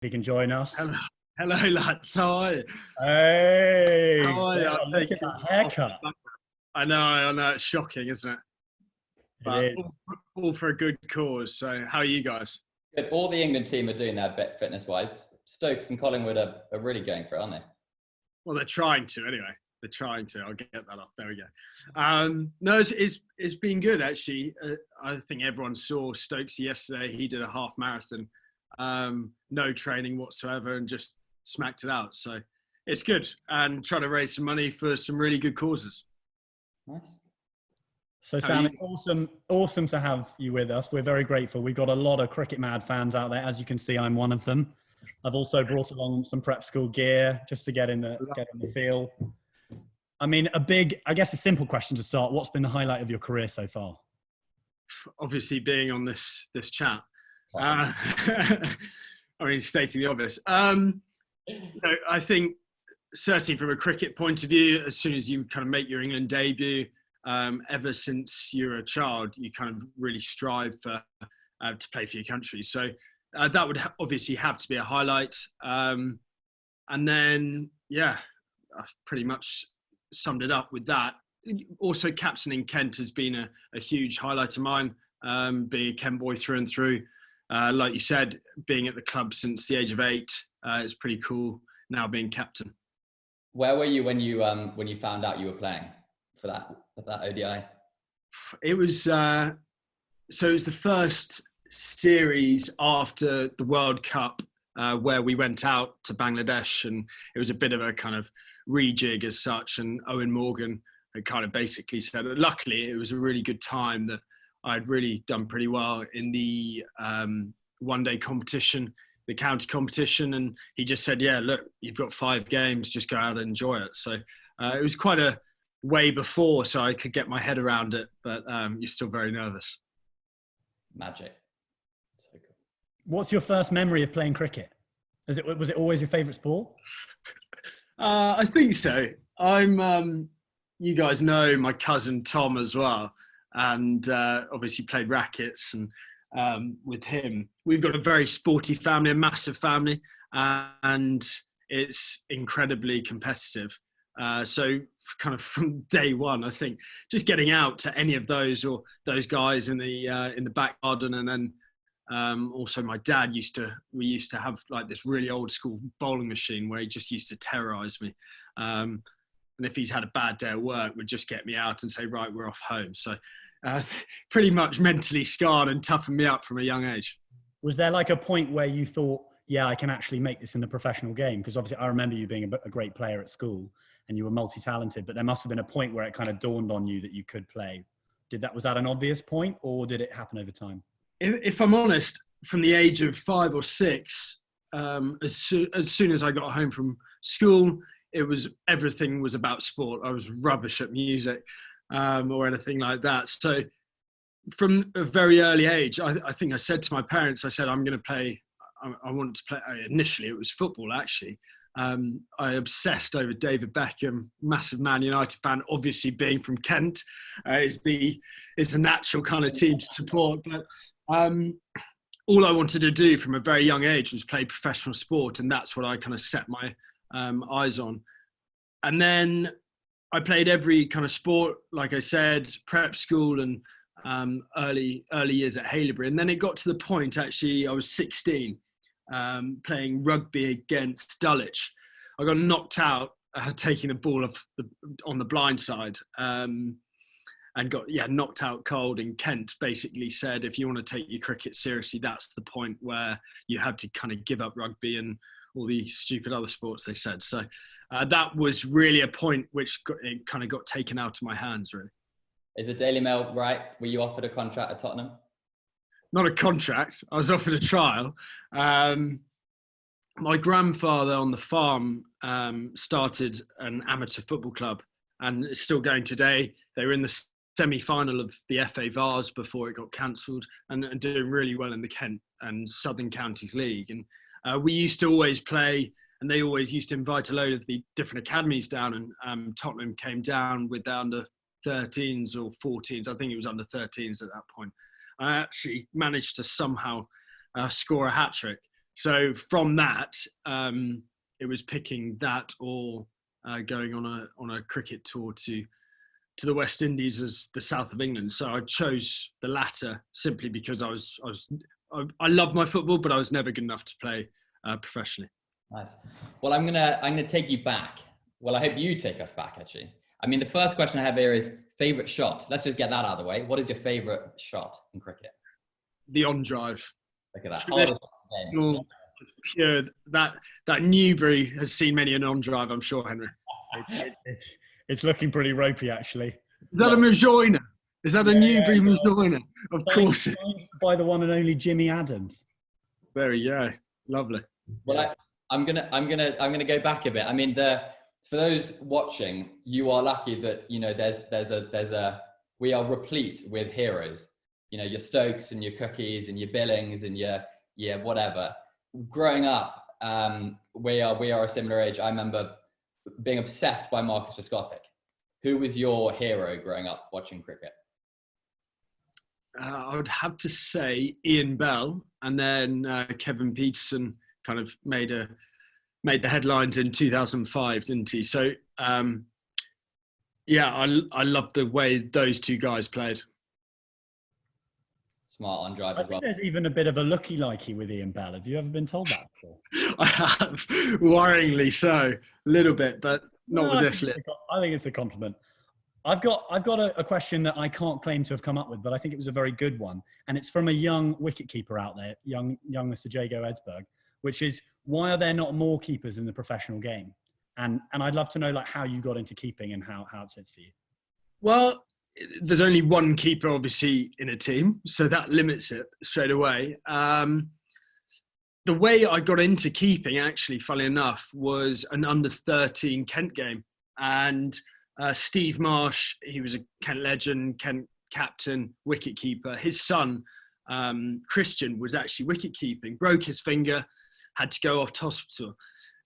He can join us. Hello, hello, lads. How are you? Hey, How are you? well, look at that haircut. I know. It's shocking, isn't it? But It is. all for a good cause. So, how are you guys? Good. All the England team are doing their bit fitness-wise. Stokes and Collingwood are really going for it, aren't they? Well, they're trying to anyway. They're trying to. I'll get that up. There we go. No, it's been good actually. I think everyone saw Stokes yesterday. He did a half marathon, no training whatsoever, and just smacked it out. So it's good, and trying to raise some money for some really good causes. Nice. So Sam, it's awesome to have you with us. We're very grateful. We've got a lot of cricket mad fans out there. As you can see, I'm one of them. I've also brought along some prep school gear just to get in the feel. I mean, I guess a simple question to start. What's been the highlight of your career so far? Obviously, being on this chat. I mean, stating the obvious. I think certainly from a cricket point of view, as soon as you kind of make your England debut, ever since you're a child, you kind of really strive for to play for your country. So that would obviously have to be a highlight. And then, yeah, I've pretty much summed it up with that. Also, captaining Kent has been a huge highlight of mine, being a Kent boy through and through. Like you said, being at the club since the age of 8 is pretty cool. Now being captain. Where were you when you found out you were playing for that ODI? It was so it was the first series after the World Cup where we went out to Bangladesh, and it was a bit of a kind of rejig as such. And Owen Morgan had kind of basically said, luckily it was a really good time, that I'd really done pretty well in the one-day competition, the county competition, and he just said, yeah, look, you've got 5 games, just go out and enjoy it. So it was quite a way before, so I could get my head around it, but you're still very nervous. Magic. So cool. What's your first memory of playing cricket? Was it always your favourite sport? I think so. You guys know my cousin Tom as well, and obviously played rackets, and with him, we've got a very sporty family, a massive family, and it's incredibly competitive. So kind of from day one, I think just getting out to any of those or those guys in the back garden, and then also my dad we used to have like this really old school bowling machine where he just used to terrorize me. And if he's had a bad day at work, would just get me out and say, right, we're off home. So pretty much mentally scarred and toughened me up from a young age. Was there like a point where you thought, yeah, I can actually make this in the professional game? Because obviously I remember you being a great player at school and you were multi-talented, but there must have been a point where it kind of dawned on you that you could play. Was that an obvious point, or did it happen over time? If I'm honest, from the age of 5 or 6, as soon as I got home from school, everything was about sport. I was rubbish at music or anything like that. So from a very early age, I think I said to my parents, I said, I'm going to play. I wanted to play. Initially, it was football, actually. I obsessed over David Beckham, massive Man United fan. Obviously, being from Kent, is a natural kind of team to support. But all I wanted to do from a very young age was play professional sport, and that's what I kind of set my eyes on. And then I played every kind of sport, like I said, prep school and early years at Haileybury. And then it got to the point, actually, I was 16. Playing rugby against Dulwich. I got knocked out taking the ball on the blind side and got knocked out cold. And Kent basically said, if you want to take your cricket seriously, that's the point where you have to kind of give up rugby and all the stupid other sports, they said. So that was really a point which it kind of got taken out of my hands, really. Is the Daily Mail right? Were you offered a contract at Tottenham? Not a contract. I was offered a trial. My grandfather on the farm started an amateur football club, and it's still going today. They were in the semi-final of the FA Vase before it got cancelled, and doing really well in the Kent and Southern Counties League. And we used to always play, and they always used to invite a load of the different academies down, and Tottenham came down with the under 13s or 14s. I think it was under 13s at that point. I actually managed to somehow score a hat-trick. So from that, it was picking that or going on a cricket tour to the West Indies as the south of England. So I chose the latter simply because I loved my football, but I was never good enough to play professionally. Nice. Well, I'm gonna take you back. Well, I hope you take us back, actually. I mean, the first question I have here is favorite shot. Let's just get that out of the way. What is your favorite shot in cricket? The on drive. Look at that. Hardest game. Just pure. That Newbury has seen many an on drive, I'm sure, Henry. It's looking pretty ropey, actually. Is that a Majoina? Is that a Newbury Majoina? Of course. By the one and only Jimmy Adams. There we go. Lovely. Well, I'm gonna go back a bit. I mean, for those watching, you are lucky that we are replete with heroes. You know, your Stokes and your Cookies and your Billings and your whatever. Growing up, we are a similar age. I remember being obsessed by Marcus Trescothick. Who was your hero growing up watching cricket? I would have to say Ian Bell, and then Kevin Peterson kind of made the headlines in 2005, didn't he? So I loved the way those two guys played. Smart on drive as well. I think there's even a bit of a looky-likey with Ian Bell. Have you ever been told that before? I have, worryingly so, a little bit, but not with this. I think it's a compliment. I've got a question that I can't claim to have come up with, but I think it was a very good one, and it's from a young wicketkeeper out there, young Mr. Jago Edsberg, which is, why are there not more keepers in the professional game? And I'd love to know like how you got into keeping and how it sits for you. Well, there's only one keeper, obviously, in a team, so that limits it straight away. The way I got into keeping, actually, funnily enough, was an under-13 Kent game. And Steve Marsh, he was a Kent legend, Kent captain, wicket-keeper. His son, Christian, was actually wicket-keeping, broke his finger, had to go off to hospital.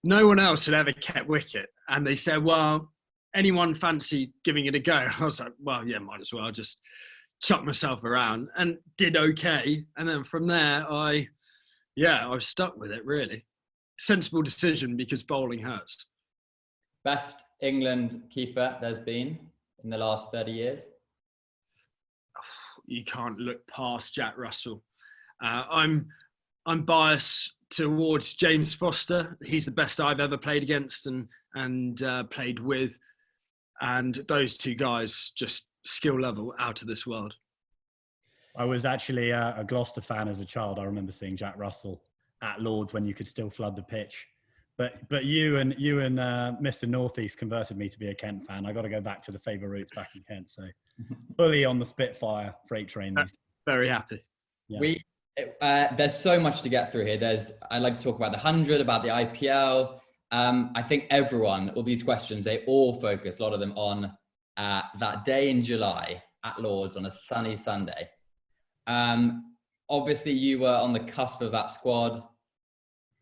No one else had ever kept wicket. And they said, well, anyone fancy giving it a go? I was like, well, yeah, might as well. Just chuck myself around and did okay. And then from there, I was stuck with it, really. Sensible decision because bowling hurts. Best England keeper there's been in the last 30 years? You can't look past Jack Russell. I'm biased towards James Foster. He's the best I've ever played against and played with. And those two guys, just skill level out of this world. I was actually a Gloucester fan as a child. I remember seeing Jack Russell at Lord's when you could still flood the pitch. But you and Mr. Northeast converted me to be a Kent fan. I got to go back to the favour roots back in Kent. So fully on the Spitfire freight train. Very happy. Yeah. There's so much to get through here. I'd like to talk about the 100, about the IPL. I think all these questions, they all focus, a lot of them, on that day in July at Lord's on a sunny Sunday. Obviously, you were on the cusp of that squad.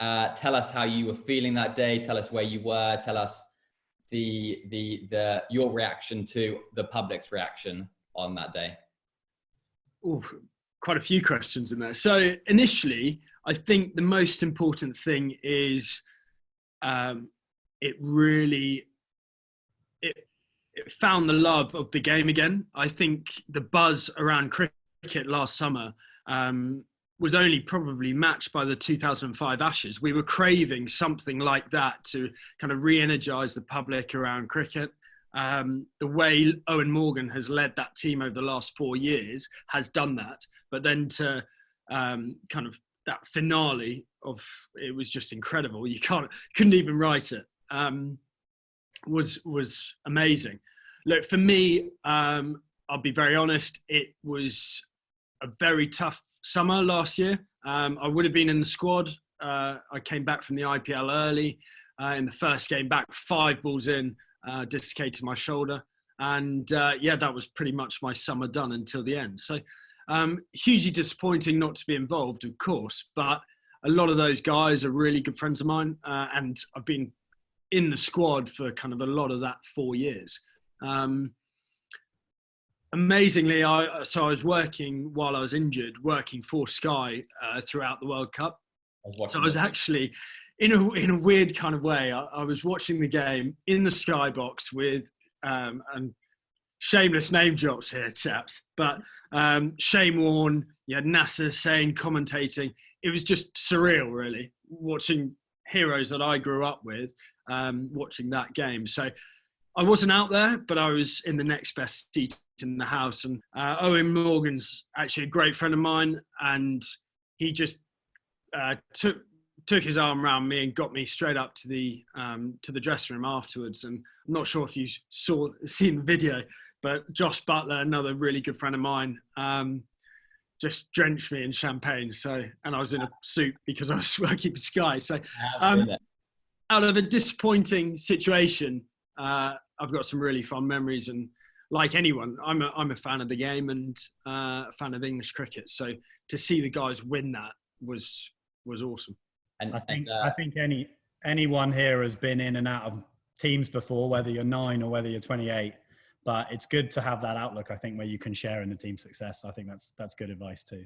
Tell us how you were feeling that day. Tell us where you were. Tell us your reaction to the public's reaction on that day. Ooh, quite a few questions in there. So initially, I think the most important thing is it found the love of the game again. I think the buzz around cricket last summer was only probably matched by the 2005 Ashes. We were craving something like that to kind of re-energise the public around cricket. The way Owen Morgan has led that team over the last 4 years has done that. But then to kind of that finale it was just incredible. You couldn't even write it. Was amazing. Look, for me, I'll be very honest, it was a very tough summer last year. I would have been in the squad. I came back from the IPL early. In the first game back, 5 balls in, dislocated my shoulder. And that was pretty much my summer done until the end. So hugely disappointing not to be involved, of course. But a lot of those guys are really good friends of mine. And I've been in the squad for kind of a lot of that 4 years. Amazingly, I was working while I was injured, working for Sky throughout the World Cup. was watching. So I was actually, in a weird kind of way, I was watching the game in the skybox with, and shameless name drops here, chaps, but Shane Warne, you had Nasser Hussain commentating. It was just surreal, really, watching heroes that I grew up with, watching that game. So I wasn't out there, but I was in the next best seat in the house. And Owen Morgan's actually a great friend of mine, and he just took his arm around me and got me straight up to the dressing room afterwards. And I'm not sure if you seen the video, but Josh Butler, another really good friend of mine, just drenched me in champagne. So, and I was in a suit because I was working for Sky. So, out of a disappointing situation, I've got some really fun memories. And like anyone, I'm a fan of the game and a fan of English cricket. So to see the guys win that was awesome. And I think anyone here has been in and out of teams before, whether you're 9 or whether you're 28. But it's good to have that outlook, I think, where you can share in the team success. I think that's good advice too.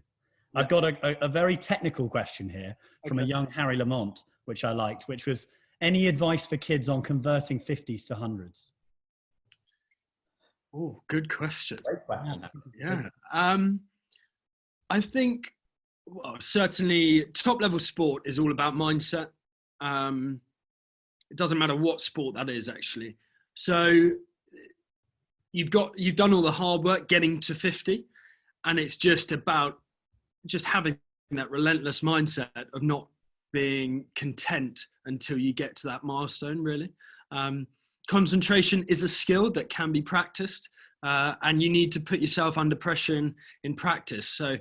Yeah. I've got a very technical question here from a young Harry Lamont, which I liked, which was, any advice for kids on converting 50s to 100s? Oh, good question. Great question. Yeah. I think, certainly top level sport is all about mindset. It doesn't matter what sport that is, actually. So you've done all the hard work getting to 50, and it's just about having that relentless mindset of not being content until you get to that milestone, really. Concentration is a skill that can be practiced, and you need to put yourself under pressure in practice. So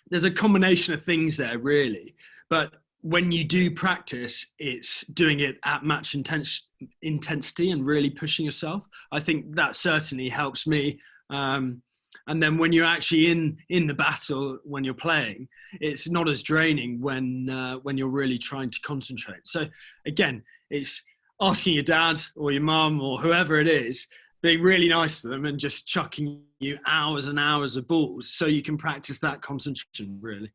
there's a combination of things there, really. But when you do practice, it's doing it at match intensity and really pushing yourself. I think that certainly helps me. And then when you're actually in the battle, when you're playing, it's not as draining when you're really trying to concentrate. So again, it's asking your dad or your mum or whoever it is, being really nice to them and just chucking you hours and hours of balls so you can practice that concentration, really.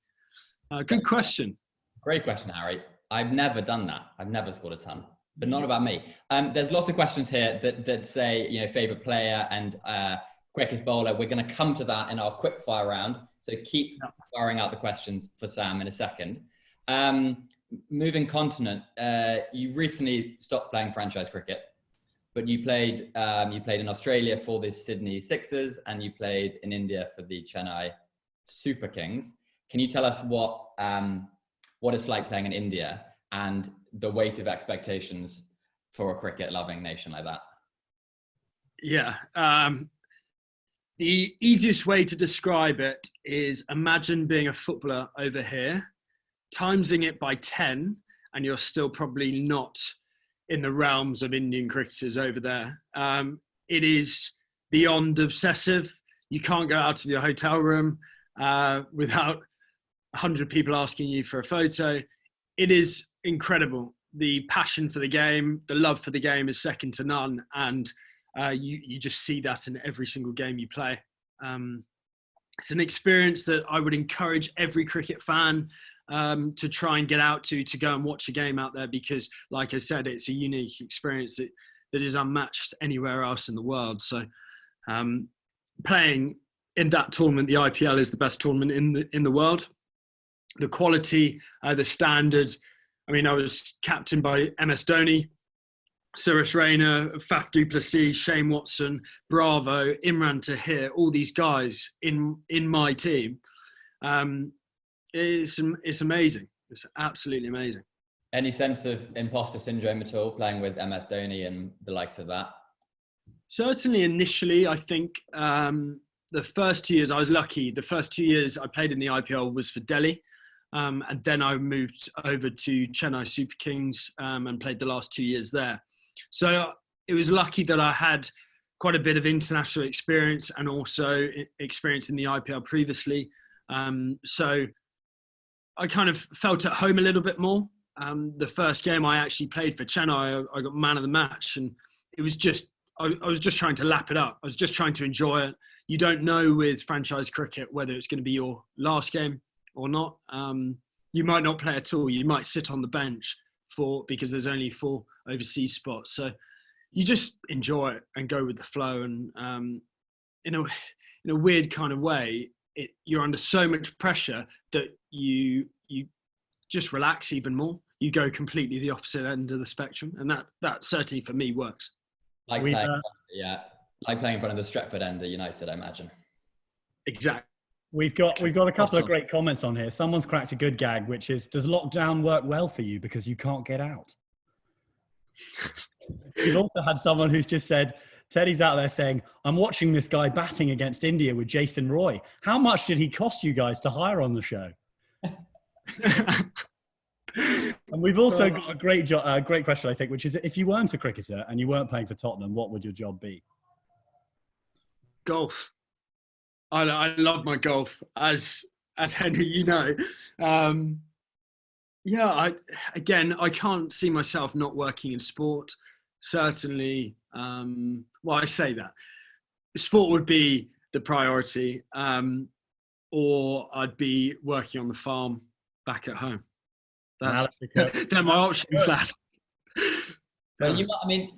Good question. Great question, Harry. I've never done that. I've never scored a ton, but not about me. There's lots of questions here that say, favorite player and quickest bowler. We're going to come to that in our quick fire round. So keep firing out the questions for Sam in a second. Moving continent, you recently stopped playing franchise cricket, but you played in Australia for the Sydney Sixers and you played in India for the Chennai Super Kings. Can you tell us what it's like playing in India and the weight of expectations for a cricket-loving nation like that? Yeah. The easiest way to describe it is, imagine being a footballer over here, timesing it by 10, and you're still probably not in the realms of Indian cricketers over there. It is beyond obsessive. You can't go out of your hotel room without 100 people asking you for a photo. It is incredible. The passion for the game, the love for the game is second to none. And you just see that in every single game you play. It's an experience that I would encourage every cricket fan to try and get out to go and watch a game out there, because like I said, it's a unique experience that is unmatched anywhere else in the world. So playing in that tournament, the IPL is the best tournament in the world. The quality, the standards. I mean, I was captained by MS Dhoni, Suresh Raina, Faf du Plessis, Shane Watson, Bravo, Imran Tahir, all these guys in my team. It's amazing. It's absolutely amazing. Any sense of imposter syndrome at all playing with MS Dhoni and the likes of that? Certainly initially, I think the first 2 years I was lucky. The first 2 years I played in the IPL was for Delhi. And then I moved over to Chennai Super Kings and played the last 2 years there. So it was lucky that I had quite a bit of international experience and also experience in the IPL previously. So I kind of felt at home a little bit more. The first game I actually played for Chennai, I got man of the match, and it was just, I was just trying to lap it up. I was just trying to enjoy it. You don't know with franchise cricket whether it's going to be your last game or not. you might not play at all. You might sit on the bench because there's only 4 overseas spots. So you just enjoy it and go with the flow. And in a weird kind of way, you're under so much pressure that you just relax even more. You go completely the opposite end of the spectrum, and that certainly for me works. Like playing in front of the Stretford end of United, I imagine. Exactly. We've got a couple of great comments on here. Someone's cracked a good gag, which is, does lockdown work well for you because you can't get out? We've also had someone who's just said, Teddy's out there saying, I'm watching this guy batting against India with Jason Roy. How much did he cost you guys to hire on the show? And we've also got a great question, I think, which is, if you weren't a cricketer and you weren't playing for Tottenham, what would your job be? Golf. I love my golf, as Henry, you know. I can't see myself not working in sport. Certainly, I say that. Sport would be the priority, or I'd be working on the farm back at home. They're my options, lads. Well,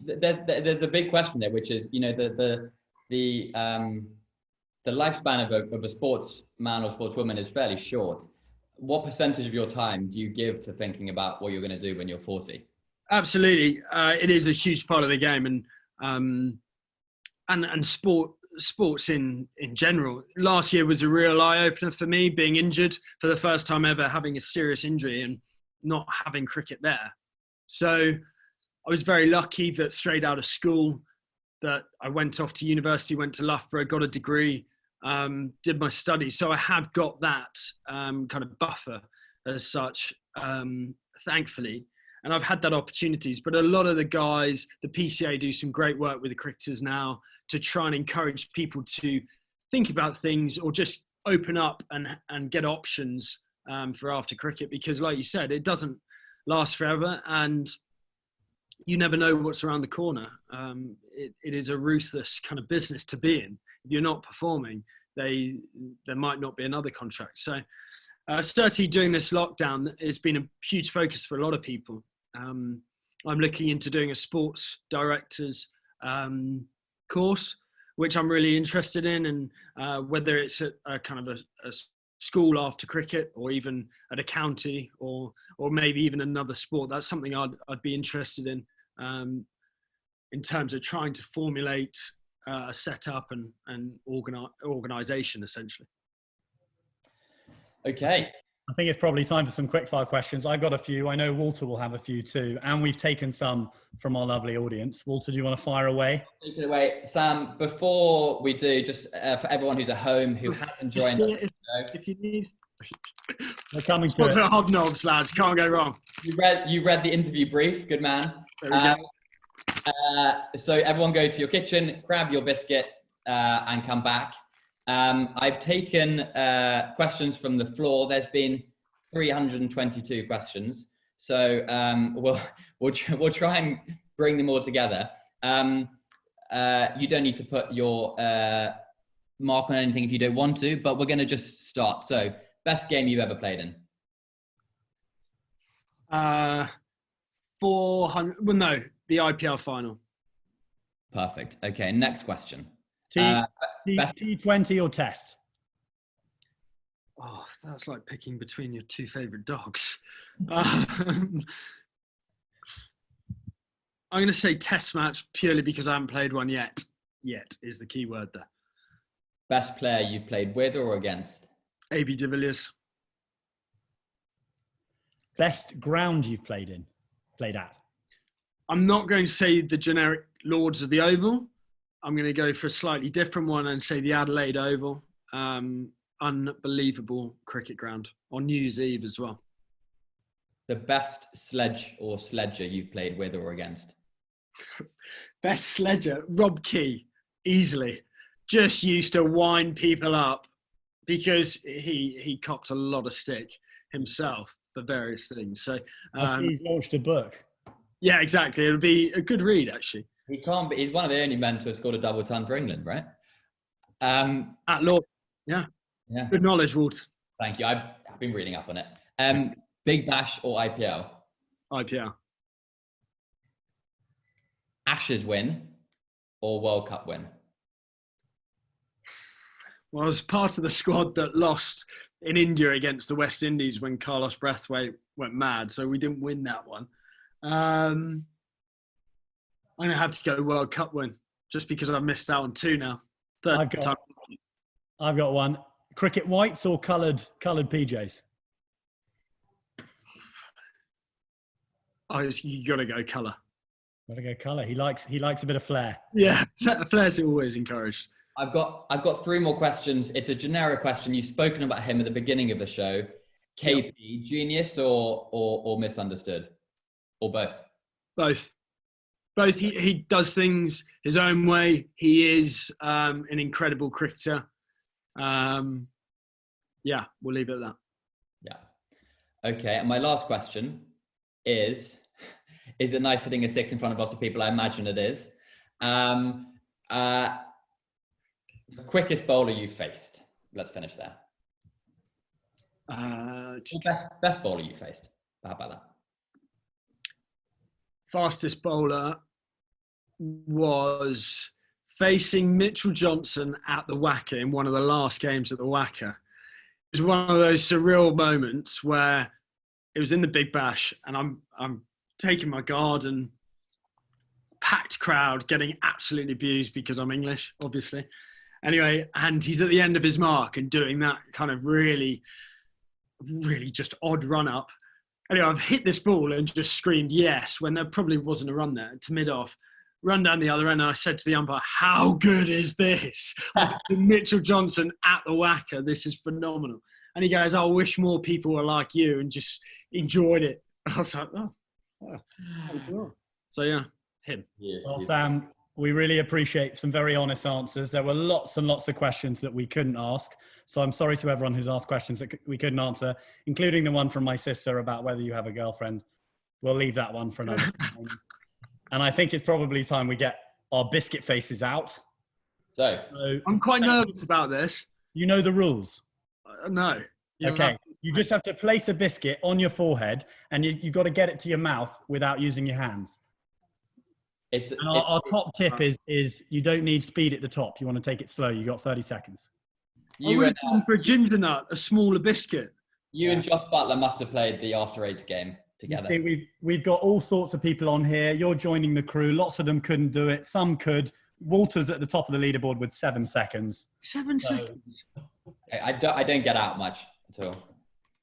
there's a big question there, which is, the lifespan of a sportsman or sportswoman is fairly short. What percentage of your time do you give to thinking about what you're going to do when you're 40? Absolutely, it is a huge part of the game, and sports in general. Last year was a real eye opener for me, being injured for the first time ever, having a serious injury and not having cricket there. So I was very lucky that straight out of school that I went off to university, went to Loughborough, got a degree, did my studies. So I have got that kind of buffer as such, thankfully. And I've had that opportunities. But a lot of the guys, the PCA do some great work with the cricketers now to try and encourage people to think about things or just open up and get options for after cricket. Because like you said, it doesn't last forever. And you never know what's around the corner. It is a ruthless kind of business to be in. If you're not performing, there might not be another contract. So certainly during this lockdown, it's been a huge focus for a lot of people. I'm looking into doing a sports director's course, which I'm really interested in, and whether it's a kind of a school after cricket, or even at a county, or maybe even another sport. That's something I'd be interested in terms of trying to formulate a setup and organisation, essentially. Okay. I think it's probably time for some quickfire questions. I've got a few. I know Walter will have a few too, and we've taken some from our lovely audience. Walter, do you want to fire away? Take it away. Sam, before we do, just for everyone who's at home who hasn't joined us, if you need. We're coming to it. Hobnobs, lads. Can't go wrong. You read the interview brief. Good man. So everyone go to your kitchen, grab your biscuit, and come back. I've taken questions from the floor. There's been 322 questions. So we'll try and bring them all together. You don't need to put your mark on anything if you don't want to, but we're going to just start. So best game you've ever played in? 400. Well, no, the IPL final. Perfect. Okay, next question. T20 or Test? Oh, that's like picking between your two favourite dogs. I'm going to say Test match purely because I haven't played one yet. Yet is the key word there. Best player you've played with or against? AB de Villiers. Best ground you've played at? I'm not going to say the generic Lords of the Oval. I'm going to go for a slightly different one and say the Adelaide Oval. Unbelievable cricket ground on New Year's Eve as well. The best sledge or sledger you've played with or against? Best sledger, Rob Key, easily. Just used to wind people up because he copped a lot of stick himself for various things. So I see he's launched a book. Yeah, exactly. It would be a good read, actually. He can't be. He's one of the only men to have scored a double ton for England, right? At Lord, yeah. Good knowledge, Walt. Thank you. I've been reading up on it. Big Bash or IPL? IPL. Ashes win or World Cup win? Well, I was part of the squad that lost in India against the West Indies when Carlos Brathwaite went mad, so we didn't win that one. I'm going to have to go World Cup win, just because I've missed out on 2 now. I've got one. Cricket whites or coloured PJs? You got to go colour. Got to go colour. He likes a bit of flair. Yeah, flair's always encouraged. I've got 3 more questions. It's a generic question. You've spoken about him at the beginning of the show. KP, genius or misunderstood? Or both? Both. He does things his own way. He is an incredible cricketer. Yeah, we'll leave it at that. Yeah. Okay, and my last question is it nice hitting a 6 in front of lots of people? I imagine it is. The quickest bowler you faced. Let's finish there. Best bowler you faced. How about that? Fastest bowler was facing Mitchell Johnson at the Wacker in one of the last games at the Wacker. It was one of those surreal moments where it was in the Big Bash and I'm taking my guard and packed crowd getting absolutely abused because I'm English, obviously. Anyway, and he's at the end of his mark and doing that kind of really, really just odd run up. Anyway, I've hit this ball and just screamed yes when there probably wasn't a run there to mid-off. Run down the other end and I said to the umpire, how good is this? Mitchell Johnson at the Wacker. This is phenomenal. And he goes, I wish more people were like you and just enjoyed it. I was like, oh. So yeah, him. Yes, well, Sam, we really appreciate some very honest answers. There were lots and lots of questions that we couldn't ask. So I'm sorry to everyone who's asked questions that we couldn't answer, including the one from my sister about whether you have a girlfriend. We'll leave that one for another time. And I think it's probably time we get our biscuit faces out. So I'm quite nervous about this. You know the rules? No. Okay. You just have to place a biscuit on your forehead and you got to get it to your mouth without using your hands. Our top tip is you don't need speed at the top. You want to take it slow. You got 30 seconds. I would have gone for a ginger nut, a smaller biscuit. You and Josh Butler must have played the After Eights game together. You see, we've got all sorts of people on here. You're joining the crew. Lots of them couldn't do it. Some could. Walter's at the top of the leaderboard with 7 seconds. 7 seconds. I don't get out much at all.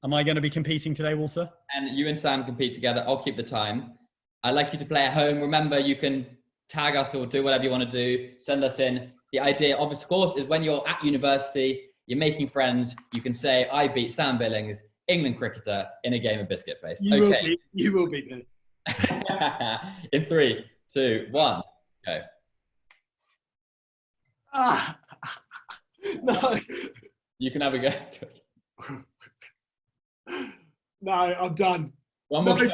Am I going to be competing today, Walter? And you and Sam compete together. I'll keep the time. I'd like you to play at home. Remember, you can tag us or do whatever you want to do. Send us in. The idea, of course, is when you're at university, you're making friends, you can say, I beat Sam Billings, England cricketer, in a game of biscuit face. You will beat me. In 3, 2, 1, go. No. You can have a go. No, I'm done. One more go.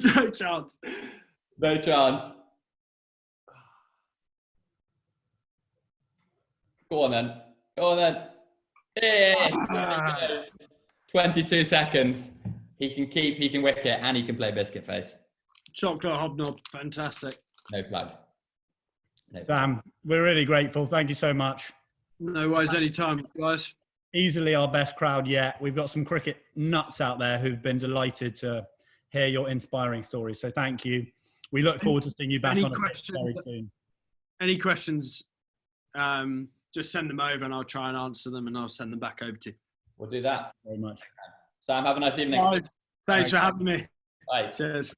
No chance. No chance. Go on then. Yes. 22 seconds. He can keep, he can wicket, and he can play biscuit face. Chocolate hobnob. Fantastic. No plug. Sam, we're really grateful. Thank you so much. No worries, anytime, guys. Easily our best crowd yet. We've got some cricket nuts out there who've been delighted to hear your inspiring stories. So thank you. We look forward to seeing you back on a very soon. Any questions, just send them over and I'll try and answer them and I'll send them back over to you. We'll do that. Very much. Sam, have a nice evening. Guys, thanks for having me. Bye. Cheers.